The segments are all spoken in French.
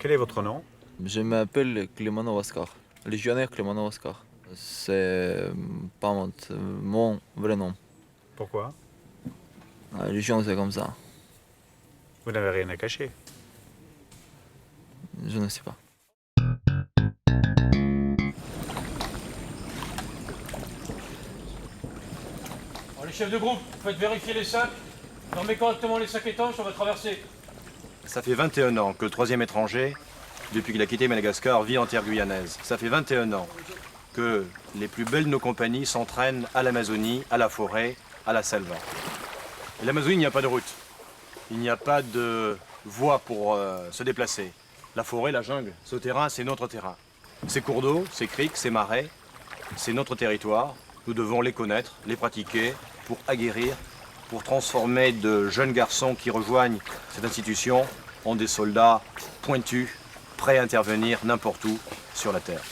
Quel est votre nom? Je m'appelle Clément Oscar, légionnaire Clément Oscar. C'est pas mon vrai nom. Pourquoi? La Légion, c'est comme ça. Vous n'avez rien à cacher. Je ne sais pas. Alors, les chefs de groupe, faites vérifier les sacs. Dormez correctement les sacs étanches, on va traverser. Ça fait 21 ans que le troisième étranger, depuis qu'il a quitté Madagascar, vit en terre guyanaise. Ça fait 21 ans que les plus belles de nos compagnies s'entraînent à l'Amazonie, à la forêt, à la selva. Et l'Amazonie, il n'y a pas de route. Il n'y a pas de voie pour se déplacer. La forêt, la jungle, ce terrain, c'est notre terrain. Ces cours d'eau, ces criques, ces marais, c'est notre territoire. Nous devons les connaître, les pratiquer pour aguerrir, pour transformer de jeunes garçons qui rejoignent cette institution en des soldats pointus, prêts à intervenir n'importe où sur la terre.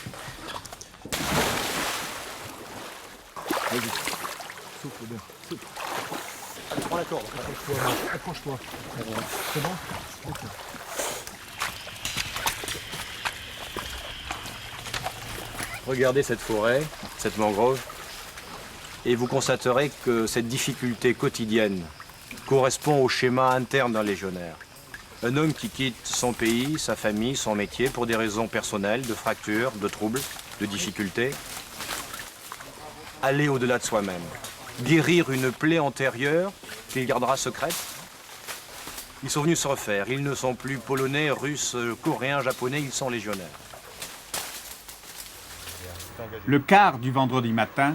Vas-y, souffle bien, souffle. Prends la corde, accroche-toi. C'est bon? Ok. Regardez cette forêt, cette mangrove, et vous constaterez que cette difficulté quotidienne correspond au schéma interne d'un légionnaire. Un homme qui quitte son pays, sa famille, son métier pour des raisons personnelles, de fractures, de troubles, de difficultés. Aller au-delà de soi-même. Guérir une plaie antérieure qu'il gardera secrète. Ils sont venus se refaire. Ils ne sont plus polonais, russes, coréens, japonais, ils sont légionnaires. Le quart du vendredi matin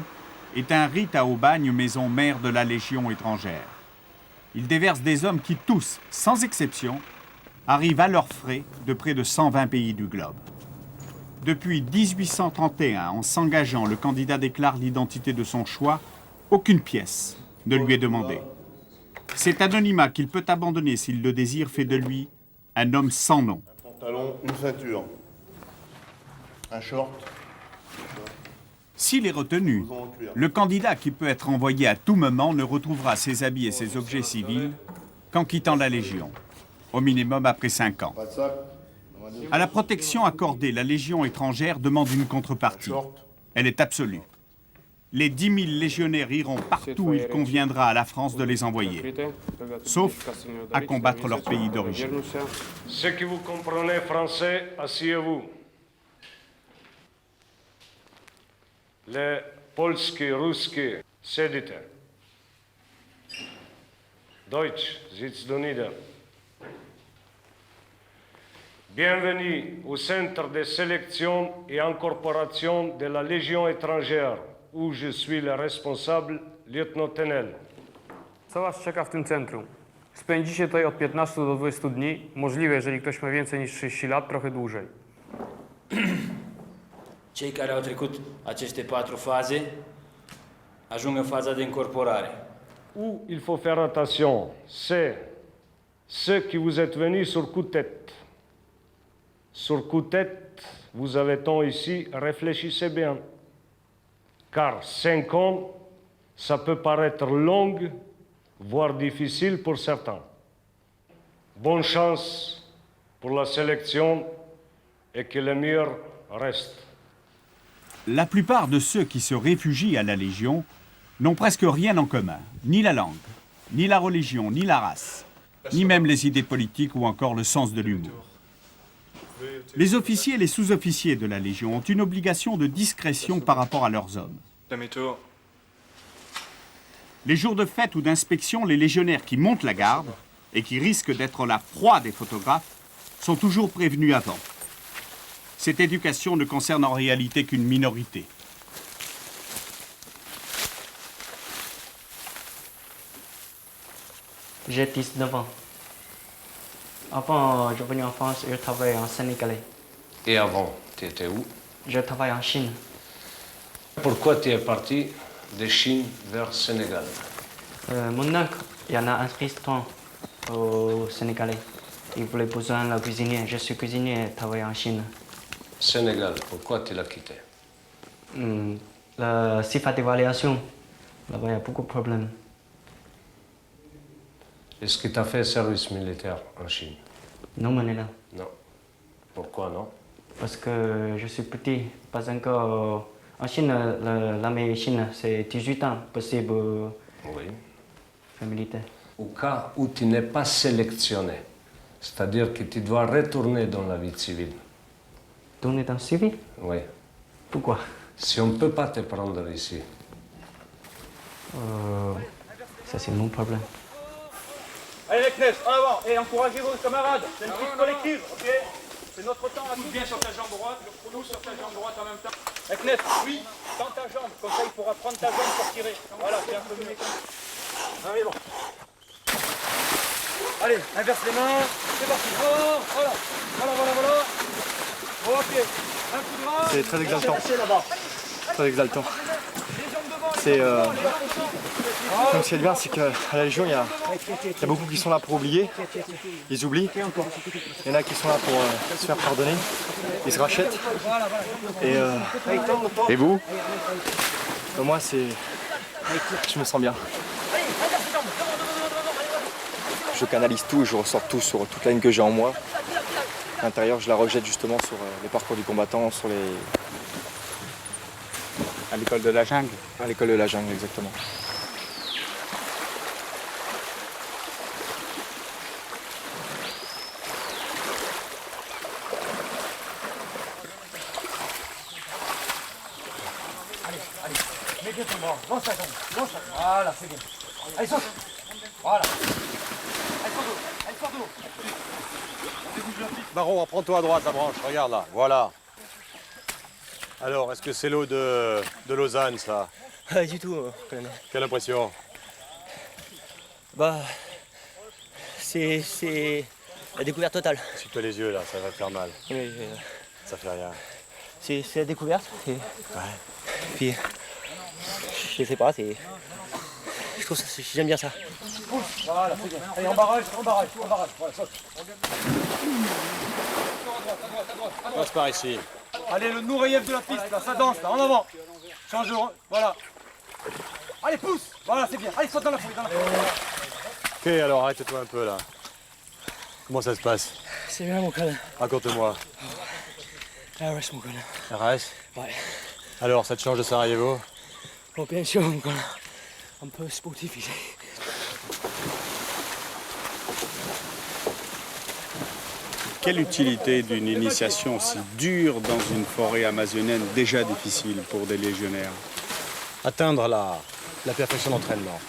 est un rite à Aubagne, maison mère de la Légion étrangère. Il déverse des hommes qui tous, sans exception, arrivent à leurs frais de près de 120 pays du globe. Depuis 1831, en s'engageant, le candidat déclare l'identité de son choix. Aucune pièce ne lui est demandée. Cet anonymat qu'il peut abandonner s'il le désire fait de lui un homme sans nom. Un pantalon, une ceinture, un short. S'il est retenu, le candidat qui peut être envoyé à tout moment ne retrouvera ses habits et ses objets civils qu'en quittant la Légion, au minimum après 5 ans. Pas de sac. À la protection accordée, la Légion étrangère demande une contrepartie. Elle est absolue. Les 10 000 légionnaires iront partout où il conviendra à la France de les envoyer, sauf à combattre leur pays d'origine. Ceux qui vous comprenez français, asseyez-vous. Les polski, ruski, sedite. Deutsch, sitzt du nieder. Bienvenue au centre de sélection et incorporation de la Légion étrangère, où je suis le responsable, lieutenant-colonel. Co Was czeka w tym centrum? Spędzicie tutaj od 15 do 20 dni, możliwe, jeżeli ktoś ma więcej niż 30 lat, trochę dłużej. Cei care au trecut aceste 4 faze ajung în faza de incorporare. Où il faut faire attention, c'est ceux qui vous êtes venus sur coup de tête. Sur coup de tête, vous avez temps ici, réfléchissez bien. Car 5 ans, ça peut paraître long, voire difficile pour certains. Bonne chance pour la sélection et que le meilleur reste. La plupart de ceux qui se réfugient à la Légion n'ont presque rien en commun, ni la langue, ni la religion, ni la race, ni même les idées politiques ou encore le sens de l'humour. Les officiers et les sous-officiers de la Légion ont une obligation de discrétion par rapport à leurs hommes. Les jours de fête ou d'inspection, les légionnaires qui montent la garde et qui risquent d'être la proie des photographes sont toujours prévenus avant. Cette éducation ne concerne en réalité qu'une minorité. J'ai 19 ans. Avant, je suis venu en France et je travaillais en Sénégalais. Et avant, tu étais où? Je travaille en Chine. Pourquoi tu es parti de Chine vers Sénégal? Mon oncle, il y en a un restaurant au Sénégalais. Il voulait besoin d'un cuisinier. Je suis cuisinier et travaille en Chine. Sénégal, pourquoi tu l'as quitté? La CIFA d'évaluation, là-bas il y a beaucoup de problèmes. Est-ce que tu as fait service militaire en Chine? Non, Manila. Non. Pourquoi non? Parce que je suis petit, pas encore. En Chine, l'armée Chine, c'est 18 ans possible Oui. faire militaire. Au cas où tu n'es pas sélectionné, c'est-à-dire que tu dois retourner dans la vie civile. Tourner dans le civil? Oui. Pourquoi? Si on ne peut pas te prendre ici. Ça, c'est mon problème. Allez les Kness, en avant, et encouragez vos camarades, c'est une petite collective, ok? C'est notre temps à tous. Bien sur ta jambe droite, le chrono sur ta jambe droite en même temps. Les Kness, oui, tends ta jambe, comme ça il pourra prendre ta jambe pour tirer. Voilà, c'est un peu mieux. Ah oui, bon. Allez, inverse les mains, c'est parti. Voilà, voilà. Ok, un coup de main. C'est très exaltant. Très exaltant. C'est comme ce qui est bien, c'est qu'à la Légion, il y a beaucoup qui sont là pour oublier. Ils oublient. Il y en a qui sont là pour se faire pardonner. Ils se rachètent. Et vous? Moi, c'est... Je me sens bien. Je canalise tout et je ressors tout sur toute la haine que j'ai en moi. À l'intérieur, je la rejette justement sur les parcours du combattant, sur les... À l'école de la jungle. À l'école de la jungle, exactement. Allez, mets bien ton bras, lance ta jambe, voilà, c'est bien. Allez, saute, voilà. Allez, sors de l'eau. Baron, apprends-toi à droite la branche, regarde là, voilà. Alors, est-ce que c'est l'eau de Lausanne, ça? Pas du tout, colonel. Quelle impression? Bah, c'est la découverte totale. Essuie-toi les yeux là, ça va te faire mal. Oui, Ça fait rien. c'est la découverte. Ouais. Puis, je sais pas, c'est... Je trouve ça, j'aime bien ça. Voilà, c'est bien. Allez, en barrage, voilà, saute. À droite. Passe par ici. Allez, le nous relief de la piste, là, ça danse, là, en avant. Change de... Voilà. Allez, pousse. Voilà, c'est bien. Allez, saute dans la foule, Ok, alors arrête-toi un peu là. Comment ça se passe? C'est bien, mon colonel. Raconte-moi. RS, mon colonel. RS? Ouais. Alors, ça te change de Sarajevo? Bon, bien sûr, mon colonel. Un peu sportif ici. Quelle utilité d'une initiation si dure dans une forêt amazonienne déjà difficile pour des légionnaires? Atteindre la perfection d'entraînement.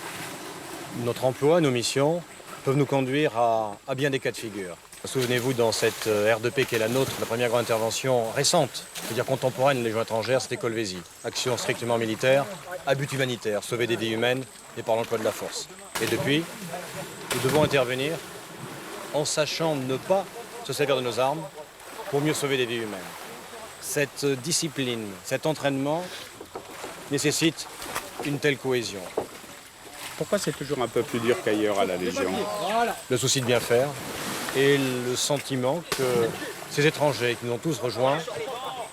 Notre emploi, nos missions peuvent nous conduire à bien des cas de figure. Souvenez-vous, dans cette ère de paix qui est la nôtre, la première grande intervention récente, c'est-à-dire contemporaine, Légion étrangère, c'était Kolwezi. Action strictement militaire, à but humanitaire, sauver des vies humaines et par l'emploi de la force. Et depuis, nous devons intervenir en sachant ne pas se servir de nos armes pour mieux sauver des vies humaines. Cette discipline, cet entraînement nécessite une telle cohésion. Pourquoi c'est toujours un peu plus dur qu'ailleurs à la Légion? Le souci de bien faire et le sentiment que ces étrangers qui nous ont tous rejoints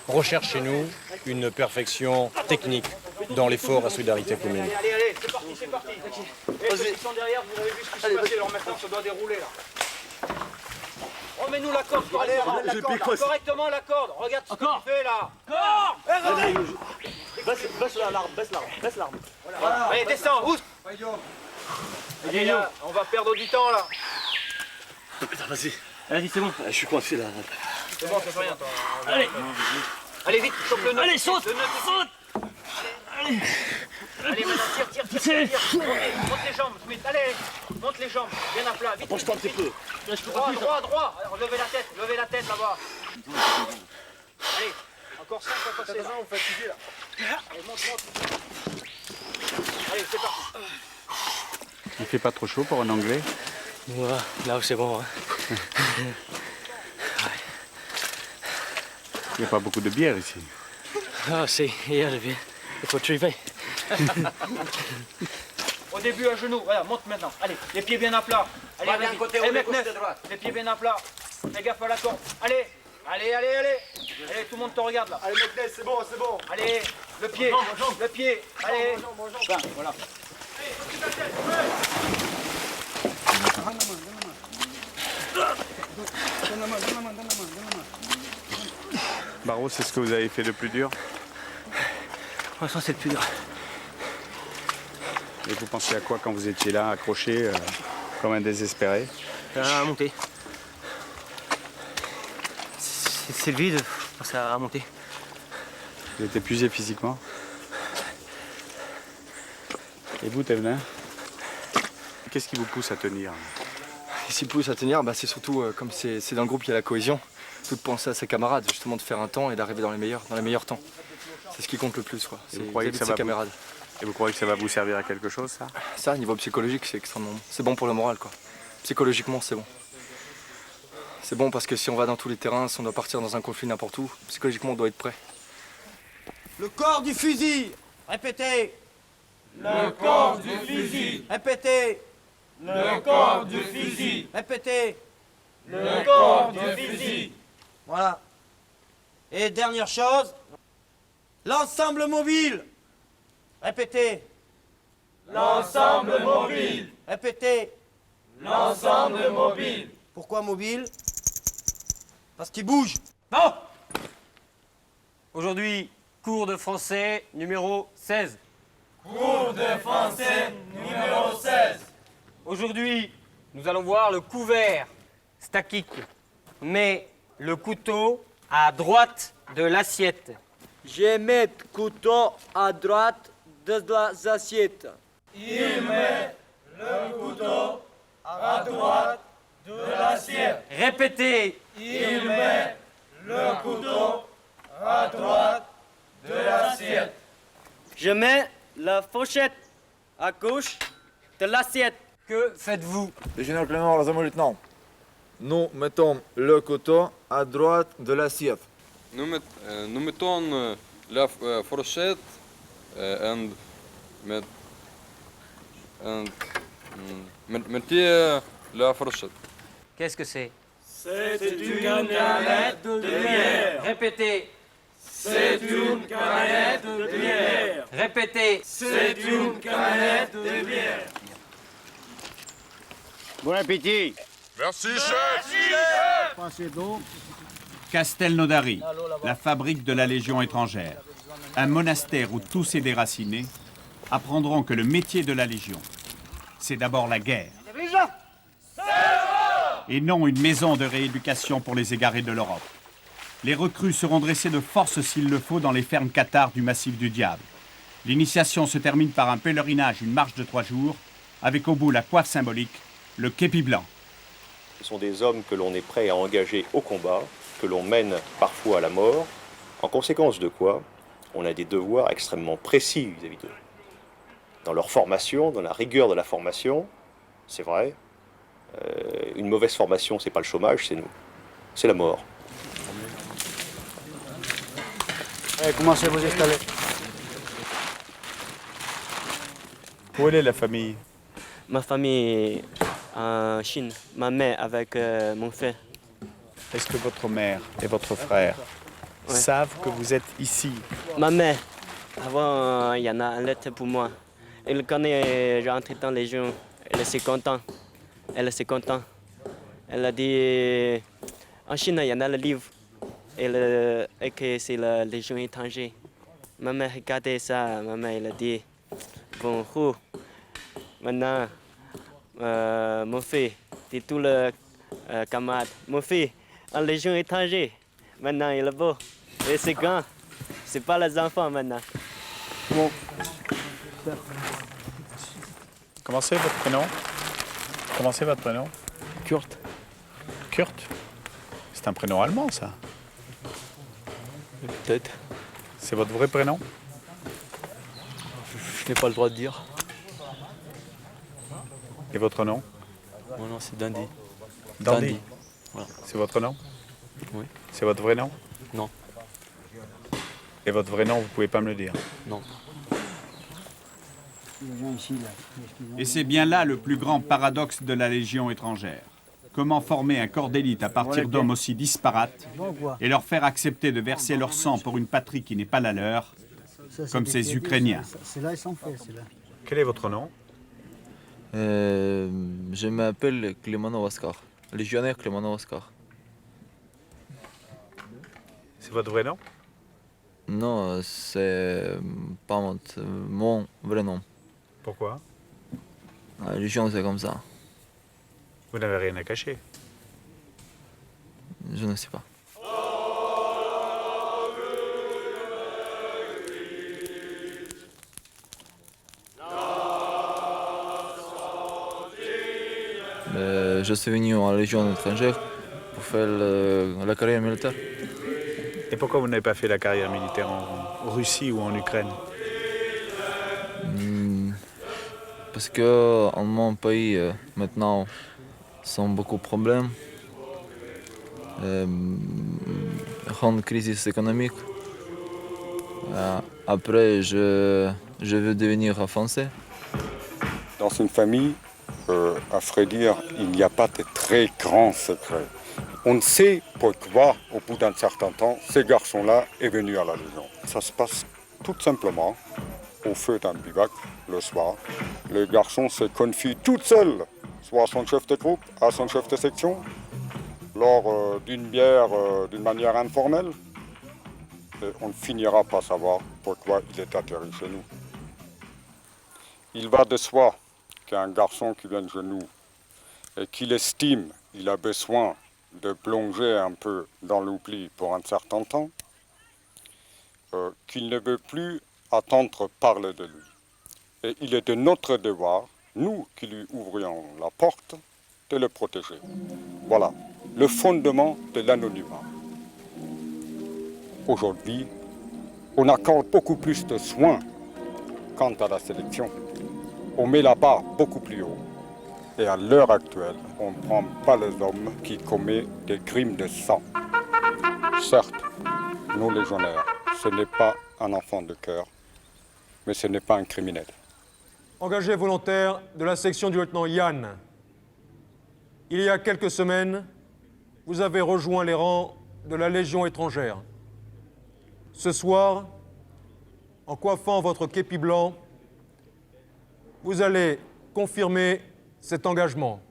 recherchent chez nous une perfection technique dans l'effort à solidarité commune. Allez, c'est parti. Et ceux qui sont derrière, vous avez vu ce qui s'est passé, alors maintenant ça doit dérouler là. Remets-nous la corde correctement la corde. Regarde ce que tu fais là. Baisse l'arme. Voilà. Allez, descends, oust. Allez là, on va perdre du temps là. Putain, vas-y, c'est bon. Je suis coincé là. C'est bon, ça fait rien. Allez, vite, chope le nœud. Allez, saute. Allez, maintenant, tire. Monte les jambes, Smith. Allez, monte les jambes, bien à plat. Vite. Penche-toi un petit peu. Droit. Alors, levez la tête là-bas. Allez, encore 5 à passer. On fait fatiguer là. Allez, monte. Allez, c'est parti. Il fait pas trop chaud pour un Anglais? Ouais, là c'est bon. Hein. Il n'y a pas beaucoup de bière ici. Ah, c'est hier le bière. Il faut triver. Au début à genoux, voilà, monte maintenant. Allez, les pieds bien à plat. Allez, d'un côté, allez, de gauche, de droite. les pieds bien à plat. Fais gaffe à la corde. Allez, allez, tout le monde te regarde là. Allez, mec, c'est bon. Allez, le pied. Allez. Enfin, voilà. Barreau, c'est ce que vous avez fait de plus dur? Pour l'instant, c'est le plus dur. Et vous pensiez à quoi quand vous étiez là, accroché, comme un désespéré? À monter. C'est le vide, je pense à monter. Vous êtes épuisé physiquement? Et vous, Thévenin? Qu'est-ce qui vous pousse à tenir? Ce qui pousse à tenir, c'est surtout, comme c'est dans le groupe, il y a la cohésion. Tout de penser à ses camarades, justement de faire un temps et d'arriver dans les meilleurs temps. C'est ce qui compte le plus, quoi. Et vous croyez que ça va camarades. Et vous croyez que ça va vous servir à quelque chose, ça? Ça, niveau psychologique, c'est extrêmement bon. C'est bon pour le moral, quoi. Psychologiquement, c'est bon. C'est bon parce que si on va dans tous les terrains, si on doit partir dans un conflit n'importe où, psychologiquement, on doit être prêt. Le corps du fusil. Répétez. Le corps du fusil. Répétez. Le corps du fusil. Répétez. Le corps du fusil. Voilà. Et dernière chose, l'ensemble mobile. Répétez. L'ensemble mobile. Répétez. L'ensemble mobile. Pourquoi mobile? Parce qu'il bouge. Bon. Aujourd'hui, cours de français numéro 16. Cours de français numéro 16. Aujourd'hui, nous allons voir le couvert statique. Mais le couteau à droite de l'assiette. Je mets le couteau à droite de l'assiette. Il met le couteau à droite de l'assiette. Répétez. Il met le couteau à droite de l'assiette. Je mets la fourchette à gauche de l'assiette. Que faites-vous? Le général Clément, le lieutenant. Nous mettons le couteau à droite de l'assiette. Nous mettons la fourchette et mettez la fourchette. Qu'est-ce que c'est? C'est une canette de bière. Répétez. C'est une canette de bière. Répétez. C'est une canette de bière. Bon appétit. Merci, chef. Passez d'eau. Castelnaudary, la fabrique de la Légion étrangère. Un monastère où tous ces déracinés apprendront que le métier de la Légion, c'est d'abord la guerre. Et non une maison de rééducation pour les égarés de l'Europe. Les recrues seront dressées de force s'il le faut dans les fermes cathares du Massif du Diable. L'initiation se termine par un pèlerinage, une marche de 3 jours, avec au bout la coiffe symbolique, le képi blanc. Ce sont des hommes que l'on est prêt à engager au combat, que l'on mène parfois à la mort, en conséquence de quoi on a des devoirs extrêmement précis vis-à-vis d'eux. Dans leur formation, dans la rigueur de la formation, c'est vrai, une mauvaise formation, c'est pas le chômage, c'est nous. C'est la mort. Allez, commencez à vous installer. Où est la famille? Ma famille en Chine, ma mère avec mon frère. Est-ce que votre mère et votre frère savent que vous êtes ici? Ma mère, avant, il y en a une lettre pour moi. Elle connaît, j'ai entré dans les gens, elle est contente. Elle est contente. Elle a dit, en Chine, il y en a le livre. Et que c'est la Légion étrangère. Ma mère regardait ça, ma mère elle a dit, bonjour. Maintenant, mon fils, c'est tout le camarade. Mon fils, en Légion étrangère. Maintenant, il est beau. Et c'est grand. C'est pas les enfants maintenant. Bon. Comment c'est votre prénom? Comment c'est votre prénom? Kurt. Kurt? C'est un prénom allemand, ça? Peut-être. C'est votre vrai prénom? Je n'ai pas le droit de dire. Et votre nom? Mon nom c'est Dandy. Dandy. Voilà. C'est votre nom? Oui. C'est votre vrai nom? Non. Et votre vrai nom, vous pouvez pas me le dire? Non. Et c'est bien là le plus grand paradoxe de la Légion étrangère. Comment former un corps d'élite à partir d'hommes aussi disparates et leur faire accepter de verser leur sang pour une patrie qui n'est pas la leur, comme ces Ukrainiens? C'est là, ils sont faits, c'est là. Quel est votre nom? Je m'appelle Clément Oscar, légionnaire Clément Oscar. C'est votre vrai nom? Non, c'est pas mon vrai nom. Pourquoi? La religion, c'est comme ça. Vous n'avez rien à cacher. Je ne sais pas. Je suis venu en Légion étrangère pour faire la carrière militaire. Et pourquoi vous n'avez pas fait la carrière militaire en Russie ou en Ukraine? Parce que en mon pays, maintenant, sont beaucoup de problèmes. Grande crise économique. Après, je veux devenir français. Dans une famille, à vrai dire, il n'y a pas de très grands secrets. On sait pourquoi, au bout d'un certain temps, ce garçon-là est venu à la Légion. Ça se passe tout simplement au feu d'un bivac, le soir. Le garçon se confie tout seul, soit à son chef de groupe, à son chef de section, lors d'une bière d'une manière informelle. Et on ne finira pas savoir pourquoi il est atterri chez nous. Il va de soi qu'un garçon qui vient chez nous et qu'il estime qu'il a besoin de plonger un peu dans l'oubli pour un certain temps, qu'il ne veut plus attendre parler de lui. Et il est de notre devoir, nous qui lui ouvrions la porte, de le protéger. Voilà, le fondement de l'anonymat. Aujourd'hui, on accorde beaucoup plus de soins quant à la sélection. On met la barre beaucoup plus haut. Et à l'heure actuelle, on ne prend pas les hommes qui commettent des crimes de sang. Certes, nos légionnaires, ce n'est pas un enfant de cœur, mais ce n'est pas un criminel. Engagé volontaire de la section du lieutenant Yann. Il y a quelques semaines, vous avez rejoint les rangs de la Légion étrangère. Ce soir, en coiffant votre képi blanc, vous allez confirmer cet engagement.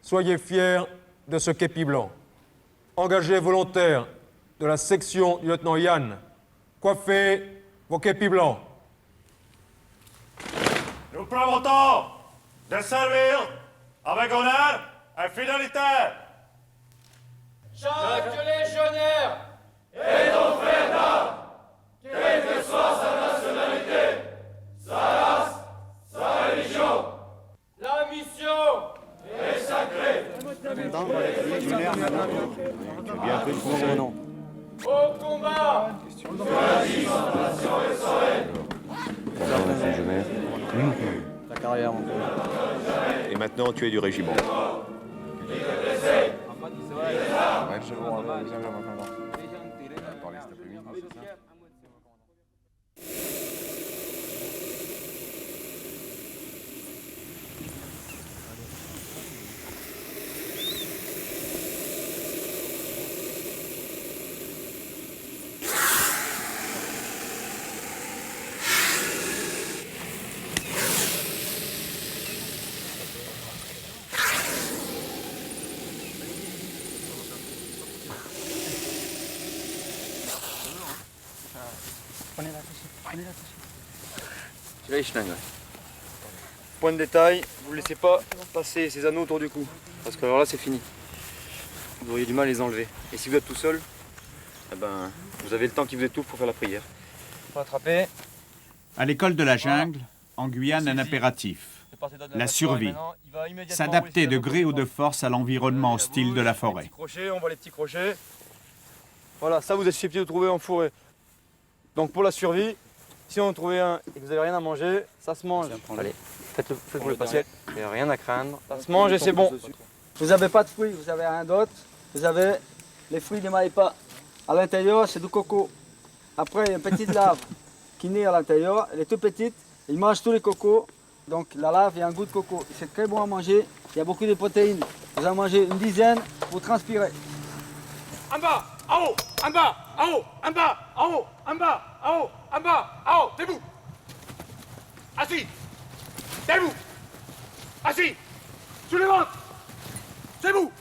Soyez fiers de ce képi blanc. Engagé volontaire de la section du lieutenant Yann, coiffez vos képis blancs. Nous promettons de servir avec honneur et fidélité. Chaque légionnaire est ton frère d'armes, quelle que soit sa nationalité, sa race, sa religion. La mission est sacrée. Au combat, nation et soleil. Ta carrière, mon frère. Et maintenant, tu es du régiment. Point de détail, vous ne laissez pas passer ces anneaux autour du cou, parce que alors là c'est fini. Vous auriez du mal à les enlever. Et si vous êtes tout seul, eh ben, vous avez le temps qui vous étouffe pour faire la prière. Faut attraper. À l'école de la jungle, en Guyane, un impératif. La survie. S'adapter de gré ou de force à l'environnement hostile de la forêt. On voit les petits crochets. Voilà, ça vous êtes susceptible de trouver en forêt. Donc pour la survie, si on en trouvait un et que vous n'avez rien à manger, ça se mange. Allez, faites-le le passer. Il n'y a rien à craindre. Ça se mange et c'est bon. Vous n'avez pas de fruits, vous avez rien d'autre. Vous avez les fruits de maïpa. À l'intérieur, c'est du coco. Après, il y a une petite larve qui naît à l'intérieur. Elle est toute petite. Il mange tous les cocos. Donc la larve, il y a un goût de coco. C'est très bon à manger. Il y a beaucoup de protéines. Vous en mangez une dizaine pour transpirer. En bas, en haut, en bas, en haut, en bas, en haut, en bas, en haut, en bas, en haut, debout. Assis. Debout. Assis. Sous le ventre. Debout.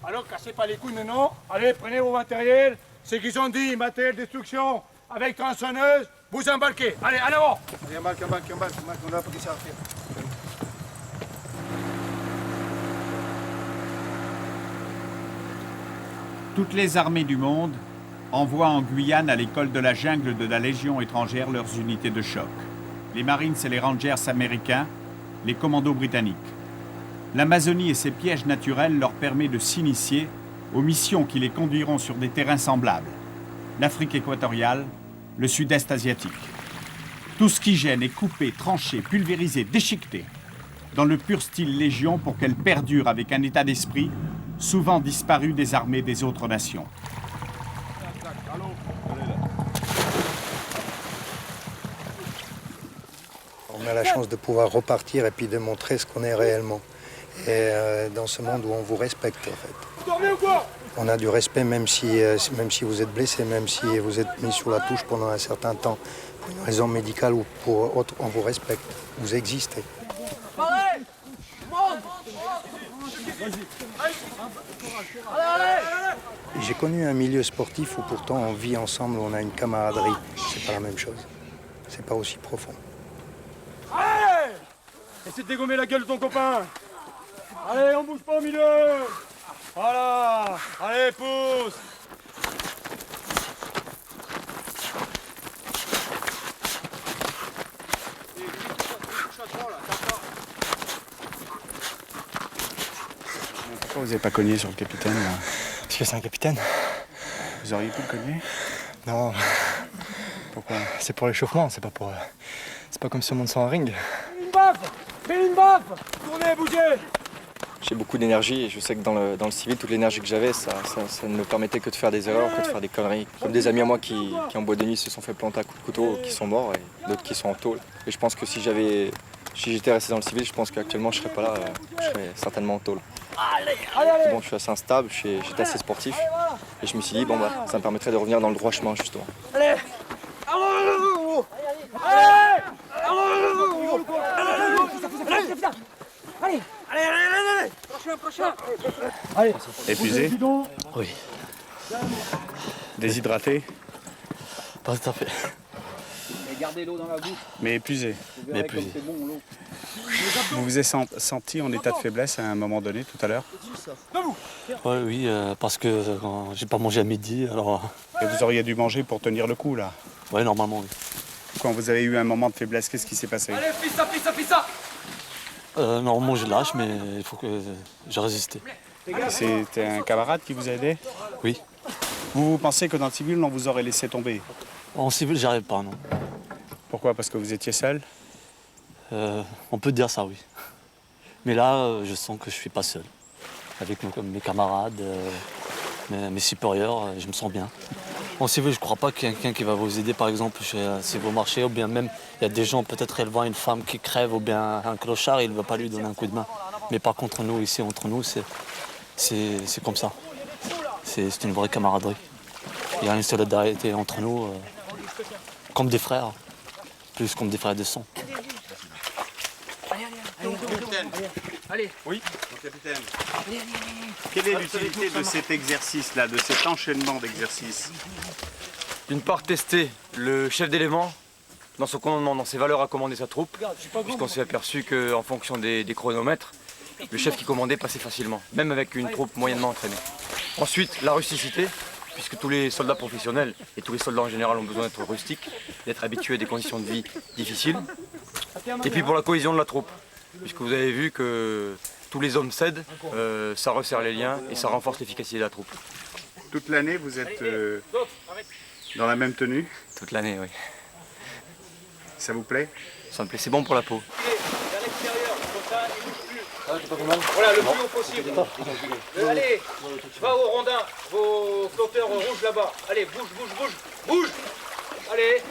Alors cassez pas les couilles maintenant. Allez, prenez vos matériels. C'est qu'ils ont dit, matériel destruction avec tronçonneuse, vous embarquez. Allez, en avant. Allez, embarque, on a pas que ça à faire. Toutes les armées du monde envoient en Guyane à l'école de la jungle de la Légion étrangère leurs unités de choc. Les Marines et les Rangers américains, les commandos britanniques. L'Amazonie et ses pièges naturels leur permettent de s'initier aux missions qui les conduiront sur des terrains semblables. L'Afrique équatoriale, le Sud-Est asiatique. Tout ce qui gêne est coupé, tranché, pulvérisé, déchiqueté, dans le pur style Légion pour qu'elle perdure avec un état d'esprit souvent disparu des armées des autres nations. On a la chance de pouvoir repartir et puis de montrer ce qu'on est réellement. Et dans ce monde où on vous respecte, en fait. On a du respect même si vous êtes blessé, même si vous êtes mis sur la touche pendant un certain temps. Pour une raison médicale ou pour autre, on vous respecte. Vous existez. J'ai connu un milieu sportif où pourtant on vit ensemble, on a une camaraderie. C'est pas la même chose. C'est pas aussi profond. Allez! Essaie de dégommer la gueule de ton copain. Allez, on bouge pas au milieu. Voilà. Allez, pousse. Pourquoi vous n'avez pas cogné sur le capitaine là? Parce que c'est un capitaine. Vous auriez pu le cogner? Non. Pourquoi? C'est pour l'échauffement, c'est pas pour. C'est pas comme si on monte sur un ring. Une baffe! Fais une baffe! Tournez, bougez! J'ai beaucoup d'énergie et je sais que dans le civil, toute l'énergie que j'avais, ça ne me permettait que de faire des erreurs, que de faire des conneries. Comme des amis à moi qui en boîte de nuit se sont fait planter à coups de couteau, qui sont morts et d'autres qui sont en tôle. Et je pense que si j'étais resté dans le civil, je pense qu'actuellement je serais pas là, je serais certainement en tôle. Bon, je suis assez instable, j'étais assez sportif et je me suis dit bon bah ça me permettrait de revenir dans le droit chemin justement. Allez! Allez! Épuisé? Oui. Déshydraté? Pas tout à fait. Gardez l'eau dans la bouche. Mais épuisé? Vous verrez comme c'est bon, l'eau. Vous vous êtes senti en état de faiblesse à un moment donné tout à l'heure? Oui, parce que j'ai pas mangé à midi, alors... Et vous auriez dû manger pour tenir le coup là? Oui, normalement, oui. Quand vous avez eu un moment de faiblesse, qu'est-ce qui s'est passé? Allez, pissa! Normalement, je lâche, mais il faut que j'ai résisté. C'était un camarade qui vous a aidé? Oui. Vous pensez que dans le civil, on vous aurait laissé tomber? En civil, j'y arrive pas, non. Pourquoi? Parce que vous étiez seul? On peut dire ça, oui. Mais là, je sens que je suis pas seul. Avec mes camarades, mes supérieurs, je me sens bien. En civil, je crois pas qu'il y ait quelqu'un qui va vous aider, par exemple, si vous marchez, ou bien même, il y a des gens, peut-être elle voit une femme qui crève, ou bien un clochard, il ne va pas lui donner un coup de main. Mais par contre, nous, ici, entre nous, c'est comme ça. C'est une vraie camaraderie. Il y a une solidarité entre nous, comme des frères, plus comme des frères de sang. Allez. Oui, mon capitaine. Quelle est l'utilité de cet exercice-là, de cet enchaînement d'exercices? D'une part, tester le chef d'élément dans son commandement, dans ses valeurs à commander sa troupe, puisqu'on s'est aperçu qu'en fonction des chronomètres, le chef qui commandait passait facilement, même avec une troupe moyennement entraînée. Ensuite, la rusticité, puisque tous les soldats professionnels et tous les soldats en général ont besoin d'être rustiques, d'être habitués à des conditions de vie difficiles. Et puis pour la cohésion de la troupe, puisque vous avez vu que tous les hommes cèdent, ça resserre les liens et ça renforce l'efficacité de la troupe. Toute l'année, vous êtes dans la même tenue? Toute l'année, oui. Ça vous plaît? Ça me plaît, c'est bon pour la peau. Voilà, le plus haut possible. Allez, va au rondin, vos flotteurs rouges là-bas. Allez, bouge. Allez.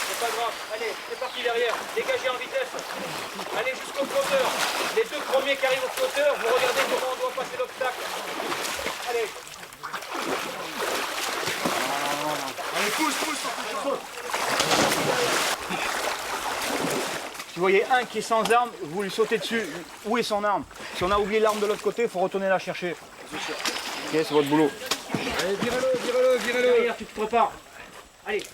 C'est pas grave. Allez, c'est parti derrière. Dégagez en vitesse. Allez jusqu'au flotteur. Les deux premiers qui arrivent au flotteur, vous regardez comment on doit passer l'obstacle. Allez. Allez, pousse. Si vous voyez un qui est sans arme, vous lui sautez dessus. Où est son arme? Si on a oublié l'arme de l'autre côté, il faut retourner la chercher. Ok, c'est votre boulot. Allez, virez-le. Derrière, tu te prépares. Allez.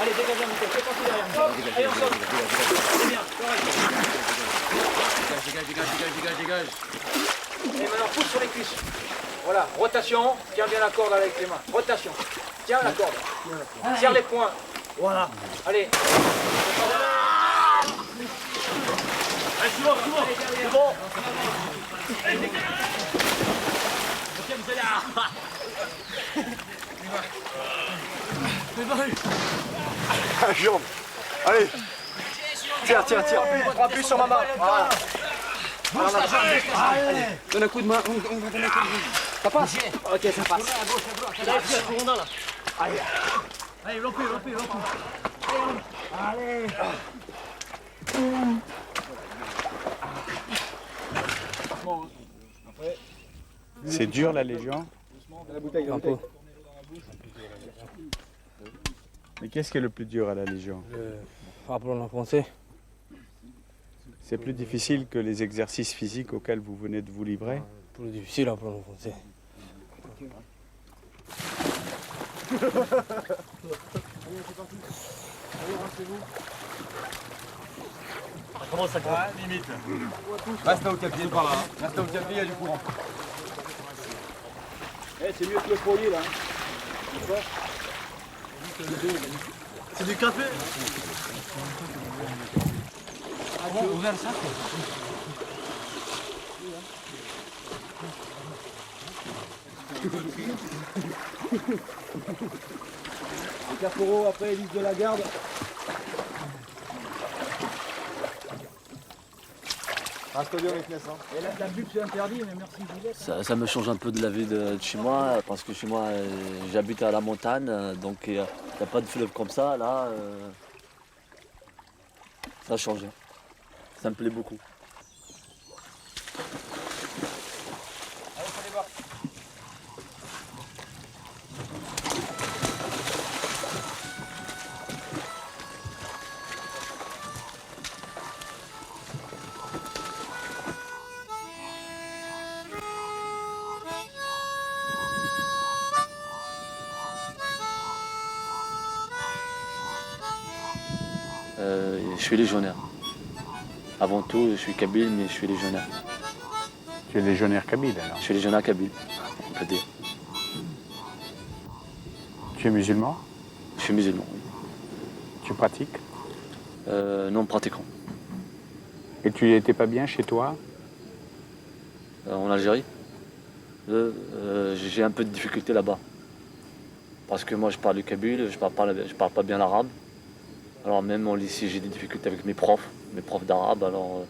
Allez, dégagez un petit peu. Fais passer derrière. Hop, allez, on saute. C'est bien, correct. Dégage. Et maintenant, pousse sur les cuisses. Voilà, rotation. Tiens bien la corde avec les mains. Rotation. Tiens la corde. Serre les poings. Voilà. Allez. Allez, c'est bon. C'est bon. Allez, dégage. Ok, vous allez La jambe. Allez. Tire. Appuie sur ma main. Voilà. Bouge la jambe. Allez. Donne un coup de main. On va donner un coup de main. Ça passe? Ok, ça passe. Là, là. Allez. Allez, l'on peut. Allez. C'est dur la Légion? Un peu. Mais qu'est-ce qui est le plus dur à la Légion? Apprendre en français. C'est plus difficile que les exercices physiques auxquels vous venez de vous livrer? Plus difficile à apprendre en français. Comment ça va? Limite. Reste là où t'as pied par là. Reste là où t'as pied, il y a du courant. C'est mieux que le foyer là. C'est du café. Ouvert le sac. Les caporaux après ils de la garde. Reste bien avec Ness. Et la bulle c'est interdit, mais merci Juliette. Ça me change un peu de la vie de chez moi, parce que chez moi, j'habite à la montagne, donc il n'y a pas de fleuve comme ça. Là, ça a changé. Ça me plaît beaucoup. Je suis légionnaire. Avant tout, je suis kabyle, mais je suis légionnaire. Tu es légionnaire kabyle alors? Je suis légionnaire kabyle, on peut dire. Tu es musulman? Je suis musulman, oui. Tu pratiques? Non pratiquant. Et tu n'étais pas bien chez toi? En Algérie, j'ai un peu de difficulté là-bas. Parce que moi je parle le kabyle, je parle pas bien l'arabe. Alors même au lycée, j'ai des difficultés avec mes profs d'arabe. Alors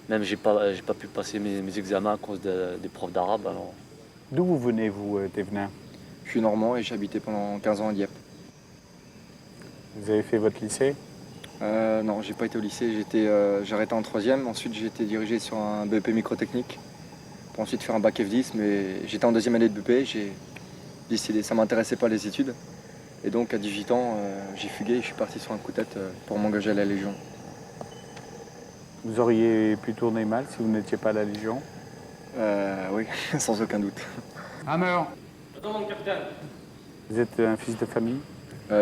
même j'ai pas pu passer mes examens à cause des profs d'arabe. Alors... D'où vous venez, vous, Thévenin? Je suis normand et j'ai habité pendant 15 ans à Dieppe. Vous avez fait votre lycée? Non, j'ai pas été au lycée. J'ai arrêté en 3e. Ensuite, j'ai été dirigé sur un BEP microtechnique pour ensuite faire un bac F10. Mais j'étais en 2e année de BEP. J'ai décidé, ça m'intéressait pas les études. Et donc à 18 ans, j'ai fugué et je suis parti sur un coup de tête pour m'engager à la Légion. Vous auriez pu tourner mal si vous n'étiez pas à la Légion? Oui, sans aucun doute. Hammer. Attends, mon capitaine. Vous êtes un fils de famille?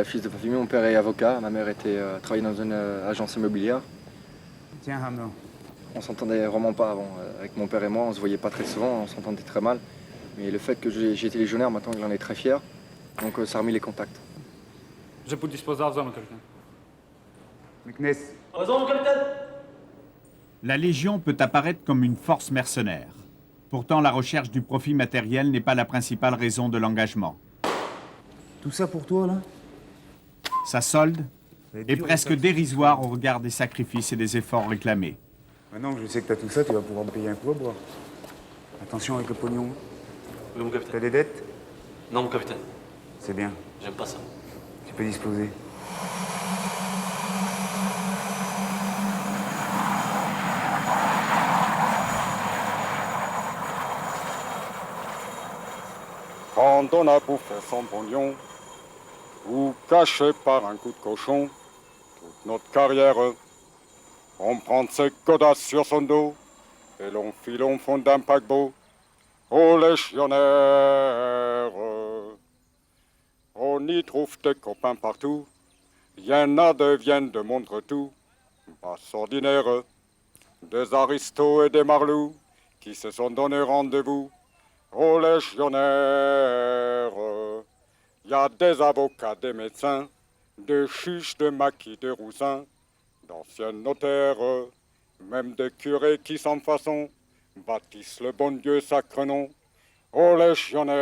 Fils de famille, mon père est avocat, ma mère travaillait dans une agence immobilière. Tiens, Hammer. On s'entendait vraiment pas avant. Avec mon père et moi, on se voyait pas très souvent, on s'entendait très mal. Mais le fait que j'ai été légionnaire, maintenant il en est très fier. Donc ça a remis les contacts. Je peux disposer à mon capitaine. McNess. Présent, mon capitaine. La Légion peut apparaître comme une force mercenaire. Pourtant, la recherche du profit matériel n'est pas la principale raison de l'engagement. Tout ça pour toi, là? Sa solde est presque dérisoire au regard des sacrifices et des efforts réclamés. Maintenant que je sais que t'as tout ça, tu vas pouvoir me payer un coup à boire. Attention avec le pognon. Oui, mon capitaine. T'as des dettes? Non, mon capitaine. C'est bien. J'aime pas ça. Tu peux disposer. Quand on a bouffé son pognon, ou caché par un coup de cochon, Toute notre carrière, on prend ses godasses sur son dos et l'on file au fond d'un paquebot. Ô légionnaire, on y trouve des copains partout. Y en a deviennent de montre tout, pas ordinaire. Des aristos et des marlous qui se sont donné rendez-vous. Ô légionnaire, y a des avocats, des médecins, des juges, de maquis, de roussins, d'anciens notaires, même des curés qui sans façon bâtissent le bon Dieu sacre nom. Ô légionnaire,